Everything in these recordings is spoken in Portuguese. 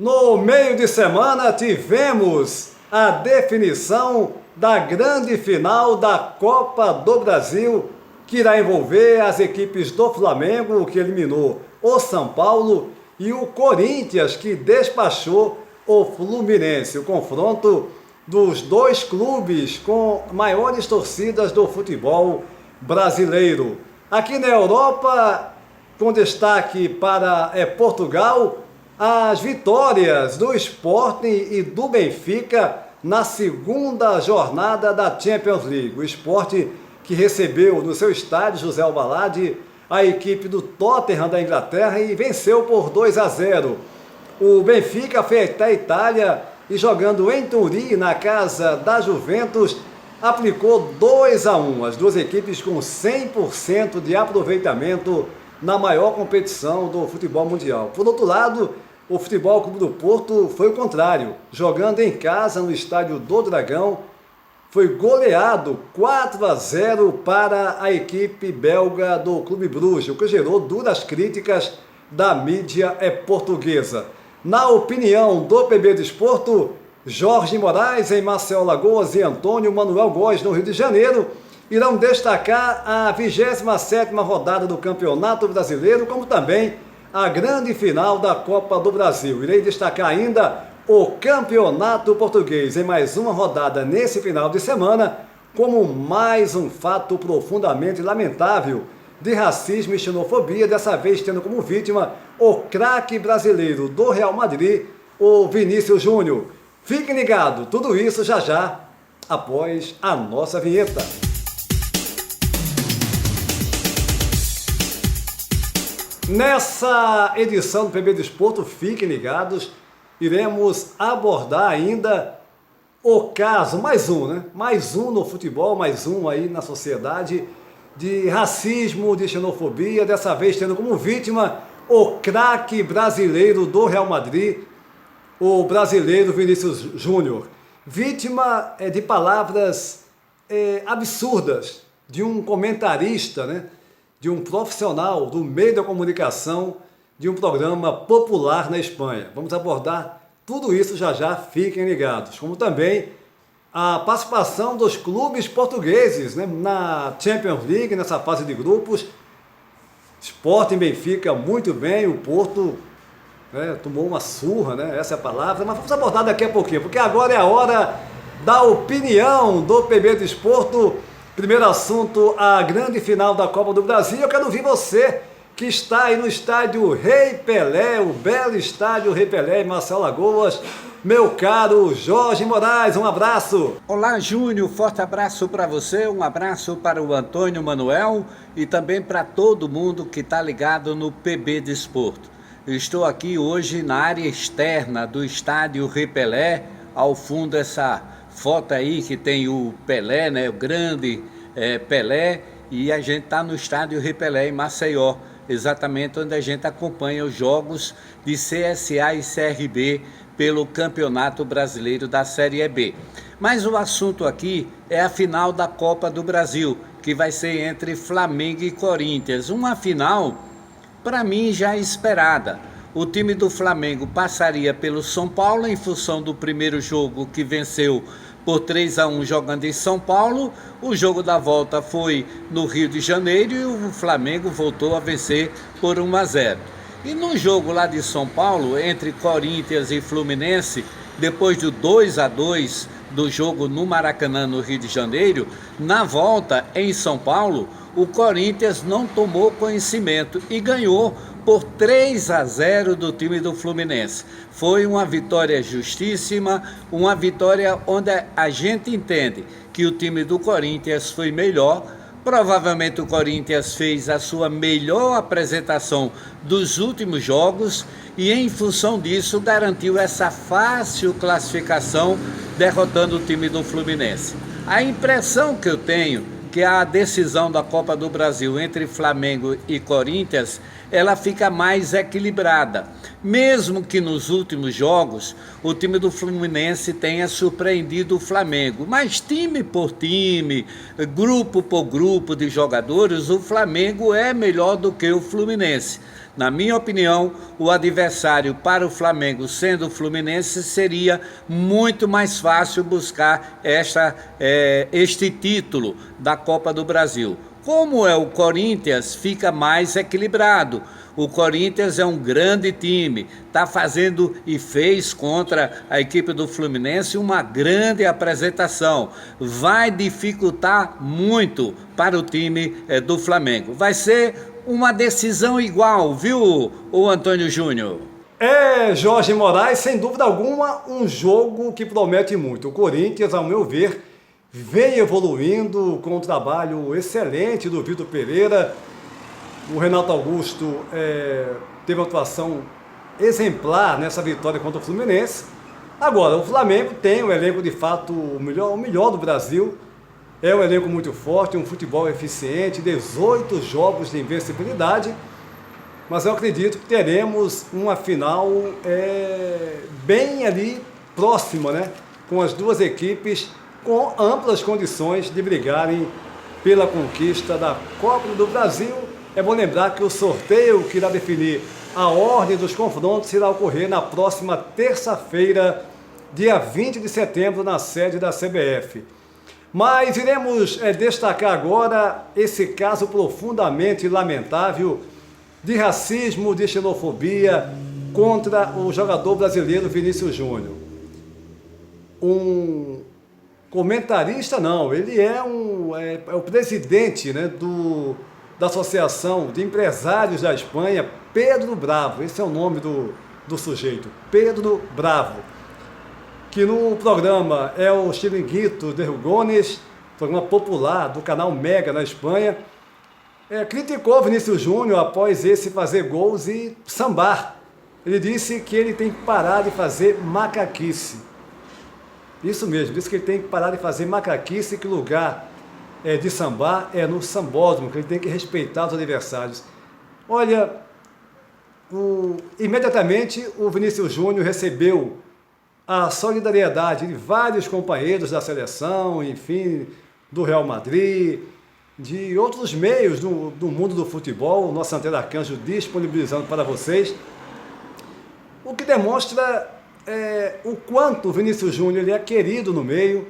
No meio de semana tivemos a definição da grande final da Copa do Brasil, que irá envolver as equipes do Flamengo, que eliminou o São Paulo, e o Corinthians, que despachou o Fluminense. O confronto dos dois clubes com maiores torcidas do futebol brasileiro. Aqui na Europa, com destaque para Portugal, as vitórias do Sporting e do Benfica na segunda jornada da Champions League. O Sporting que recebeu no seu estádio José Alvalade a equipe do Tottenham da Inglaterra e venceu por 2-0. O Benfica foi até a Itália e, jogando em Turim, na casa da Juventus, aplicou 2-1. As duas equipes com 100% de aproveitamento na maior competição do futebol mundial. Por outro lado, o Futebol Clube do Porto foi o contrário. Jogando em casa no estádio do Dragão, foi goleado 4-0 para a equipe belga do Clube Bruges, o que gerou duras críticas da mídia portuguesa. Na opinião do PB Desporto, Jorge Moraes em Maceió, Alagoas e Antônio Manuel Góes no Rio de Janeiro irão destacar a 27ª rodada do Campeonato Brasileiro, como também a grande final da Copa do Brasil. Irei destacar ainda o Campeonato Português em mais uma rodada nesse final de semana, como mais um fato profundamente lamentável de racismo e xenofobia, dessa vez tendo como vítima o craque brasileiro do Real Madrid, o Vinícius Júnior. Fiquem ligados, tudo isso já já, após a nossa vinheta. Nessa edição do PB Desporto, fiquem ligados, iremos abordar ainda o caso, mais um, né? Mais um no futebol, mais um aí na sociedade, de racismo, de xenofobia, dessa vez tendo como vítima o craque brasileiro do Real Madrid, o brasileiro Vinícius Júnior. Vítima de palavras absurdas de um comentarista, né? De um profissional do meio da comunicação de um programa popular na Espanha. Vamos abordar tudo isso já já, fiquem ligados. Como também a participação dos clubes portugueses, né, na Champions League, nessa fase de grupos. Sporting, Benfica, muito bem, o Porto tomou uma surra, né, essa é a palavra, mas vamos abordar daqui a pouquinho, porque agora é a hora da opinião do PB Desporto. Primeiro assunto, a grande final da Copa do Brasil. Eu quero ouvir você que está aí no estádio Rei Pelé, o belo estádio Rei Pelé em Maceió, Alagoas. Meu caro Jorge Moraes, um abraço. Olá, Júnior, forte abraço para você, um abraço para o Antônio Manuel e também para todo mundo que está ligado no PB Desporto. Eu estou aqui hoje na área externa do estádio Rei Pelé, ao fundo essa foto aí que tem o Pelé, né, o grande Pelé, e a gente está no estádio Rei Pelé em Maceió, exatamente onde a gente acompanha os jogos de CSA e CRB pelo Campeonato Brasileiro da Série B. Mas o assunto aqui é a final da Copa do Brasil, que vai ser entre Flamengo e Corinthians. Uma final, para mim, já esperada. O time do Flamengo passaria pelo São Paulo em função do primeiro jogo que venceu por 3-1 jogando em São Paulo. O jogo da volta foi no Rio de Janeiro e o Flamengo voltou a vencer por 1-0. E no jogo lá de São Paulo, entre Corinthians e Fluminense, depois do 2-2 do jogo no Maracanã, no Rio de Janeiro, na volta em São Paulo, o Corinthians não tomou conhecimento e ganhou por 3-0 do time do Fluminense. Foi uma vitória justíssima, uma vitória onde a gente entende que o time do Corinthians foi melhor. Provavelmente o Corinthians fez a sua melhor apresentação dos últimos jogos e, em função disso, garantiu essa fácil classificação, derrotando o time do Fluminense. A impressão que eu tenho que a decisão da Copa do Brasil entre Flamengo e Corinthians, ela fica mais equilibrada. Mesmo que nos últimos jogos o time do Fluminense tenha surpreendido o Flamengo, mas time por time, grupo por grupo de jogadores, o Flamengo é melhor do que o Fluminense. Na minha opinião, o adversário para o Flamengo, sendo o Fluminense, seria muito mais fácil buscar este título da Copa do Brasil. Como é o Corinthians, fica mais equilibrado. O Corinthians é um grande time, está fazendo e fez contra a equipe do Fluminense uma grande apresentação. Vai dificultar muito para o time do Flamengo. Vai ser uma decisão igual, viu, o Antônio Júnior? Jorge Moraes, sem dúvida alguma, um jogo que promete muito. O Corinthians, ao meu ver, vem evoluindo com um trabalho excelente do Vitor Pereira. O Renato Augusto teve uma atuação exemplar nessa vitória contra o Fluminense. Agora, o Flamengo tem um elenco de fato o melhor do Brasil. É um elenco muito forte, um futebol eficiente, 18 jogos de invencibilidade. Mas eu acredito que teremos uma final bem ali próxima, né? Com as duas equipes com amplas condições de brigarem pela conquista da Copa do Brasil. É bom lembrar que o sorteio que irá definir a ordem dos confrontos irá ocorrer na próxima terça-feira, dia 20 de setembro, na sede da CBF. Mas iremos destacar agora esse caso profundamente lamentável de racismo, de xenofobia contra o jogador brasileiro Vinícius Júnior. Um comentarista não, ele é o presidente, né, da Associação de Empresários da Espanha, Pedro Bravo, esse é o nome do sujeito, Pedro Bravo, que no programa o Chiringuito de Rugones, programa popular do canal Mega na Espanha, criticou Vinícius Júnior após esse fazer gols e sambar. Ele disse que ele tem que parar de fazer macaquice. Isso mesmo, disse que ele tem que parar de fazer macaquice, que o lugar de sambar é no sambódromo, que ele tem que respeitar os adversários. Olha, imediatamente o Vinícius Júnior recebeu a solidariedade de vários companheiros da seleção, enfim, do Real Madrid, de outros meios do mundo do futebol, o nosso Antena Arcanjo disponibilizando para vocês, o que demonstra o quanto o Vinícius Júnior ele é querido no meio,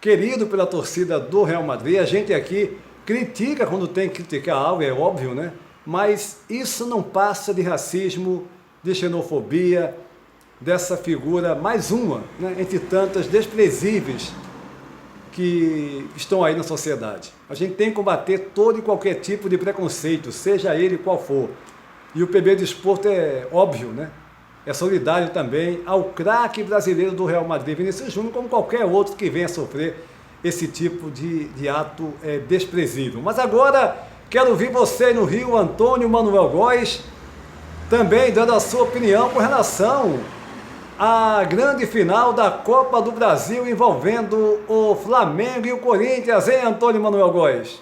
querido pela torcida do Real Madrid. A gente aqui critica quando tem que criticar algo, é óbvio, né? Mas isso não passa de racismo, de xenofobia, dessa figura, mais uma, né, entre tantas desprezíveis que estão aí na sociedade. A gente tem que combater todo e qualquer tipo de preconceito, seja ele qual for. E o PB Desporto é óbvio, né? É solidário também ao craque brasileiro do Real Madrid, Vinícius Júnior, como qualquer outro que venha sofrer esse tipo de ato desprezível. Mas agora quero ouvir você no Rio, Antônio Manuel Góes, também dando a sua opinião com relação à grande final da Copa do Brasil envolvendo o Flamengo e o Corinthians, hein, Antônio Manuel Góes?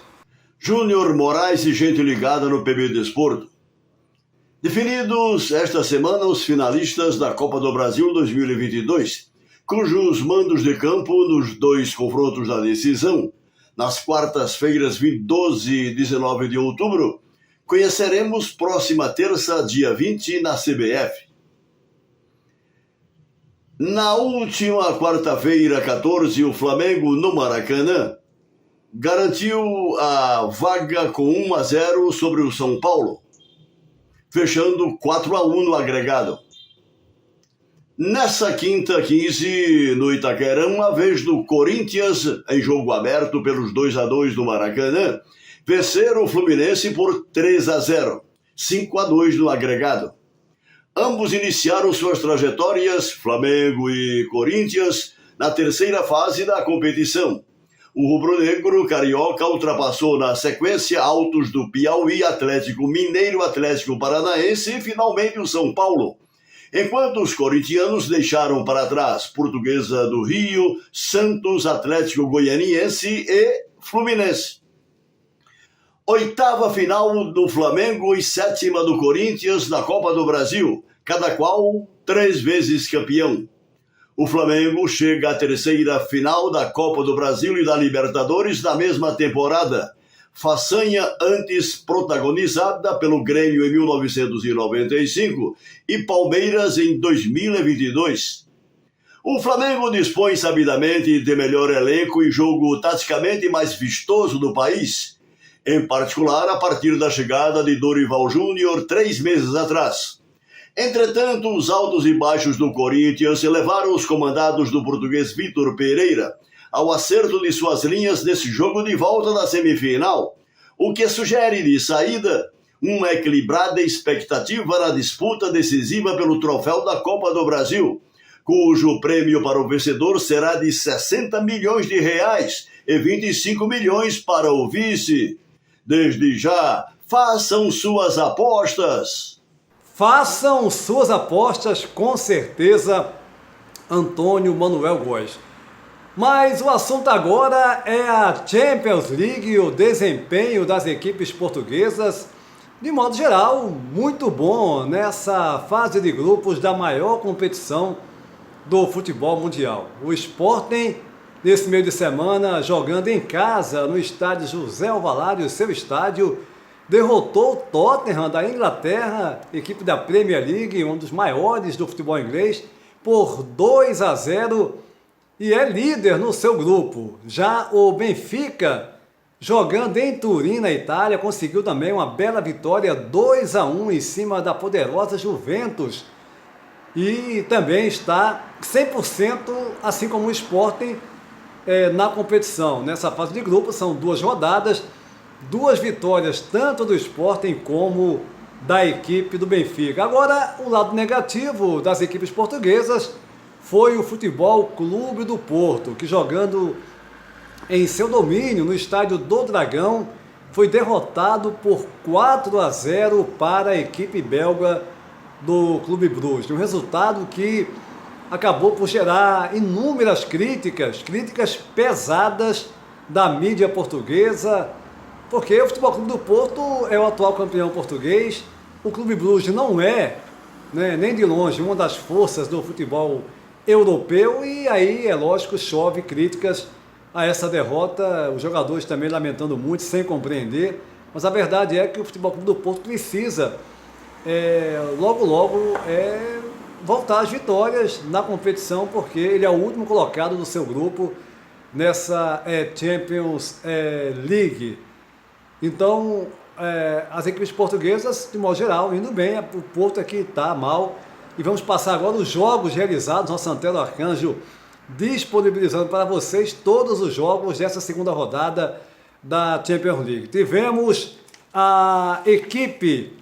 Júnior Moraes e gente ligada no PB Desporto. Definidos esta semana os finalistas da Copa do Brasil 2022, cujos mandos de campo nos dois confrontos da decisão, nas quartas-feiras 12 e 19 de outubro, conheceremos próxima terça, dia 20, na CBF. Na última quarta-feira, 14, o Flamengo, no Maracanã, garantiu a vaga com 1-0 sobre o São Paulo, fechando 4-1 no agregado. Nessa quinta, 15, no Itaquerão, uma vez do Corinthians, em jogo aberto pelos 2-2 do Maracanã, venceram o Fluminense por 3-0, 5-2 no agregado. Ambos iniciaram suas trajetórias, Flamengo e Corinthians, na terceira fase da competição. O rubro-negro carioca ultrapassou na sequência Altos do Piauí, Atlético Mineiro, Atlético Paranaense e finalmente o São Paulo. Enquanto os corintianos deixaram para trás Portuguesa do Rio, Santos, Atlético Goianiense e Fluminense. Oitava final do Flamengo e sétima do Corinthians na Copa do Brasil, cada qual 3 vezes campeão. O Flamengo chega à terceira final da Copa do Brasil e da Libertadores na mesma temporada, façanha antes protagonizada pelo Grêmio em 1995 e Palmeiras em 2022. O Flamengo dispõe sabidamente de melhor elenco e jogo taticamente mais vistoso do país, em particular a partir da chegada de Dorival Júnior 3 meses atrás. Entretanto, os altos e baixos do Corinthians levaram os comandados do português Vitor Pereira ao acerto de suas linhas nesse jogo de volta da semifinal, o que sugere de saída uma equilibrada expectativa na disputa decisiva pelo troféu da Copa do Brasil, cujo prêmio para o vencedor será de 60 milhões de reais e 25 milhões para o vice. Desde já, façam suas apostas. Façam suas apostas, com certeza, Antônio Manuel Góes. Mas o assunto agora é a Champions League e o desempenho das equipes portuguesas. De modo geral, muito bom nessa fase de grupos da maior competição do futebol mundial. O Sporting, nesse meio de semana, jogando em casa no estádio José Alvalade, o seu estádio, derrotou o Tottenham da Inglaterra, equipe da Premier League, um dos maiores do futebol inglês, por 2-0 e é líder no seu grupo. Já o Benfica, jogando em Turim, na Itália, conseguiu também uma bela vitória 2-1 em cima da poderosa Juventus e também está 100%, assim como o Sporting, na competição. Nessa fase de grupo são 2 rodadas, 2 vitórias tanto do Sporting como da equipe do Benfica. Agora, o lado negativo das equipes portuguesas foi o Futebol Clube do Porto, que jogando em seu domínio no estádio do Dragão, foi derrotado por 4-0 para a equipe belga do Clube Bruges. Um resultado que acabou por gerar inúmeras críticas pesadas da mídia portuguesa, porque o Futebol Clube do Porto é o atual campeão português, o Clube Bruges não é, nem de longe, uma das forças do futebol europeu, e aí, é lógico, chove críticas a essa derrota, os jogadores também lamentando muito, sem compreender, mas a verdade é que o Futebol Clube do Porto precisa, logo, voltar às vitórias na competição, porque ele é o último colocado do seu grupo nessa Champions League. Então, as equipes portuguesas, de modo geral, indo bem, o Porto aqui está mal. E vamos passar agora os jogos realizados, nosso Antero Arcanjo disponibilizando para vocês todos os jogos dessa segunda rodada da Champions League. Tivemos a equipe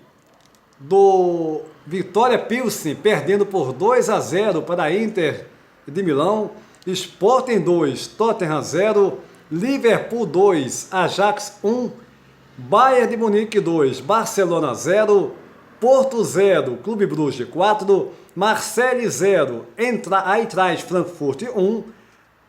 do Vitória Pilsen perdendo por 2-0 para a Inter de Milão, Sporting 2, Tottenham 0, Liverpool 2, Ajax 1, Bayern de Munique 2, Barcelona 0, Porto 0, Clube Bruges 4, Marseille 0, Eintracht Frankfurt 1,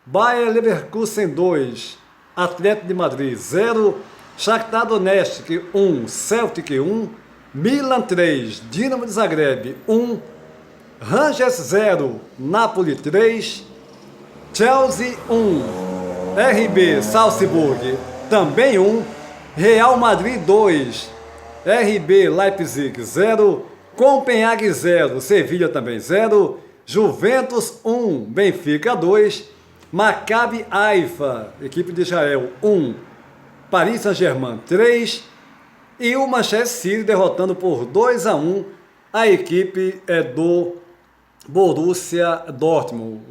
Bayer Leverkusen 2, Atlético de Madrid 0, Shakhtar Donetsk 1, Celtic 1, Milan 3, Dinamo de Zagreb 1, Rangers 0, Napoli 3, Chelsea 1, RB Salzburg também 1, Real Madrid 2, RB Leipzig 0, Copenhague 0, Sevilha também 0, Juventus 1, Benfica 2, Maccabi Haifa, equipe de Israel 1, Paris Saint-Germain 3 e o Manchester City derrotando por 2-1 a equipe do Borussia Dortmund.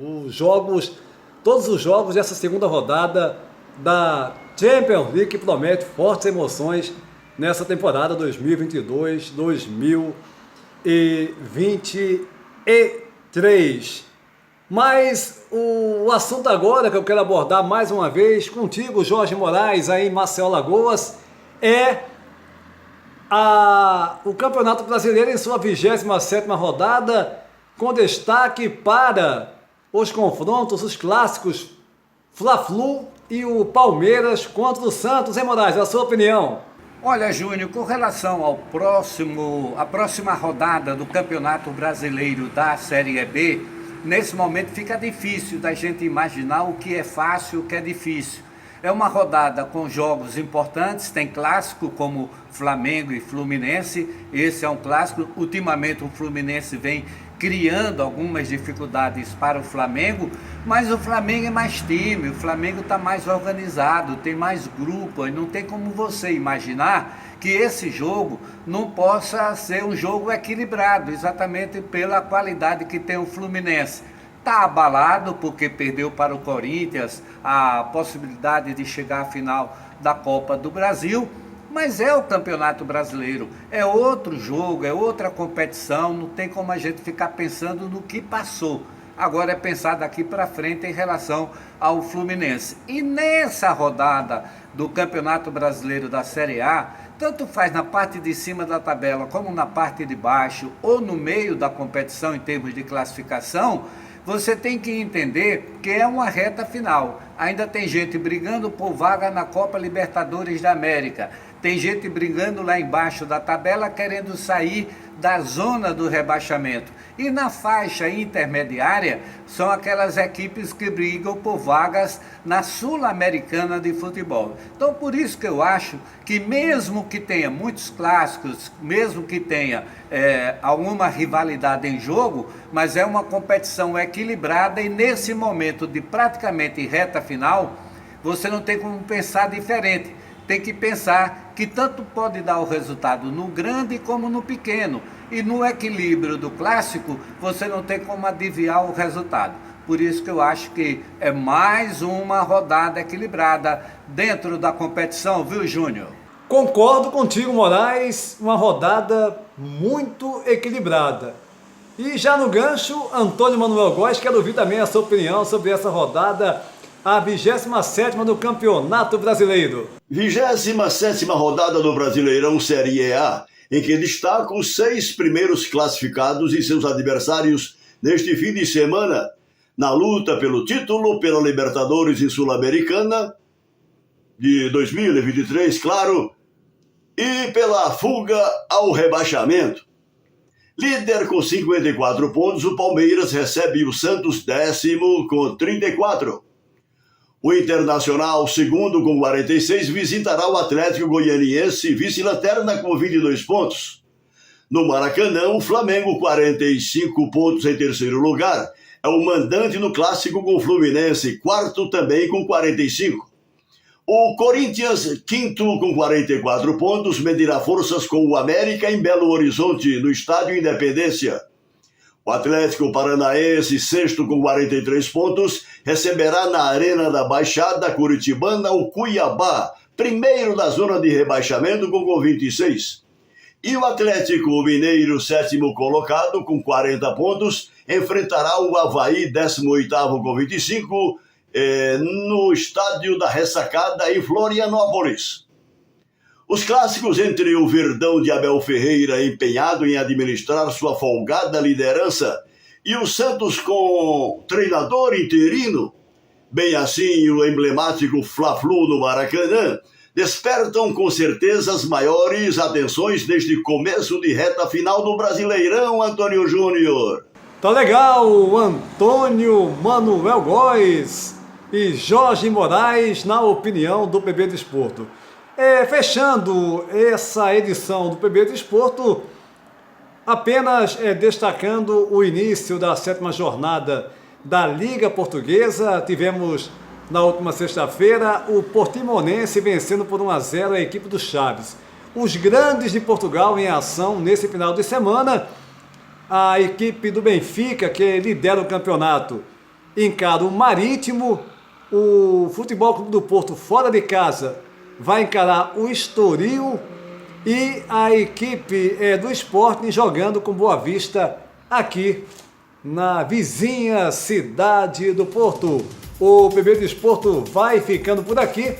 Todos os jogos dessa segunda rodada da Champions League que promete fortes emoções nessa temporada 2022-2023. Mas o assunto agora que eu quero abordar mais uma vez contigo, Jorge Moraes, aí em Maceió, Alagoas, é o Campeonato Brasileiro em sua 27ª rodada, com destaque para os confrontos, os clássicos Fla-Flu e o Palmeiras contra o Santos. Hein, Moraes, a sua opinião? Olha, Júnior, com relação à próxima rodada do Campeonato Brasileiro da Série B, nesse momento fica difícil da gente imaginar o que é fácil e o que é difícil. É uma rodada com jogos importantes, tem clássico como Flamengo e Fluminense, esse é um clássico. Ultimamente o Fluminense vem criando algumas dificuldades para o Flamengo, mas o Flamengo é mais time, o Flamengo está mais organizado, tem mais grupos, não tem como você imaginar que esse jogo não possa ser um jogo equilibrado, exatamente pela qualidade que tem o Fluminense. Está abalado porque perdeu para o Corinthians a possibilidade de chegar à final da Copa do Brasil, mas é o Campeonato Brasileiro, é outro jogo, é outra competição, não tem como a gente ficar pensando no que passou. Agora é pensar daqui para frente em relação ao Fluminense. E nessa rodada do Campeonato Brasileiro da Série A, tanto faz na parte de cima da tabela como na parte de baixo ou no meio da competição em termos de classificação, você tem que entender que é uma reta final. Ainda tem gente brigando por vaga na Copa Libertadores da América. Tem gente brigando lá embaixo da tabela querendo sair da zona do rebaixamento. E na faixa intermediária são aquelas equipes que brigam por vagas na Sul-Americana de futebol. Então por isso que eu acho que mesmo que tenha muitos clássicos, mesmo que tenha alguma rivalidade em jogo, mas é uma competição equilibrada e nesse momento de praticamente reta final, você não tem como pensar diferente. Tem que pensar que tanto pode dar o resultado no grande como no pequeno. E no equilíbrio do clássico, você não tem como adivinhar o resultado. Por isso que eu acho que é mais uma rodada equilibrada dentro da competição, viu, Júnior? Concordo contigo, Moraes, uma rodada muito equilibrada. E já no gancho, Antônio Manuel Góes, quero ouvir também a sua opinião sobre essa rodada, a 27ª do Campeonato Brasileiro. 27ª rodada do Brasileirão Série A, em que destacam os 6 primeiros classificados e seus adversários neste fim de semana, na luta pelo título, pela Libertadores e Sul-Americana de 2023, claro, e pela fuga ao rebaixamento. Líder com 54 pontos, o Palmeiras recebe o Santos 10º com 34. O Internacional, segundo com 46, visitará o Atlético Goianiense, vice-lanterna com 22 pontos. No Maracanã, o Flamengo, 45 pontos em terceiro lugar, é o mandante no clássico com o Fluminense, quarto também com 45. O Corinthians, quinto com 44 pontos, medirá forças com o América em Belo Horizonte, no Estádio Independência. O Atlético Paranaense, sexto com 43 pontos, receberá na Arena da Baixada Curitibana o Cuiabá, primeiro da zona de rebaixamento com 26. E o Atlético Mineiro, sétimo colocado com 40 pontos, enfrentará o Avaí, 18º com 25, no Estádio da Ressacada em Florianópolis. Os clássicos entre o Verdão de Abel Ferreira, empenhado em administrar sua folgada liderança, e o Santos com treinador interino, bem assim o emblemático Fla-Flu no Maracanã, despertam com certeza as maiores atenções neste começo de reta final do Brasileirão, Antônio Júnior. Tá legal, Antônio Manuel Góes e Jorge Moraes na opinião do PB Desporto. Fechando essa edição do PB Desporto, apenas destacando o início da 7ª jornada da Liga Portuguesa. Tivemos na última sexta-feira o Portimonense vencendo por 1-0 a equipe do Chaves. Os grandes de Portugal em ação nesse final de semana. A equipe do Benfica, que lidera o campeonato, encara o Marítimo. O Futebol Clube do Porto, fora de casa, vai encarar o Estoril, e a equipe do Sporting jogando com Boa Vista aqui na vizinha cidade do Porto. O PB Desporto vai ficando por aqui,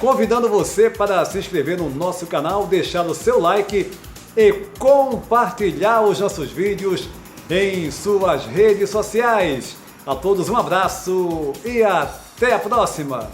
convidando você para se inscrever no nosso canal, deixar o seu like e compartilhar os nossos vídeos em suas redes sociais. A todos um abraço e até a próxima!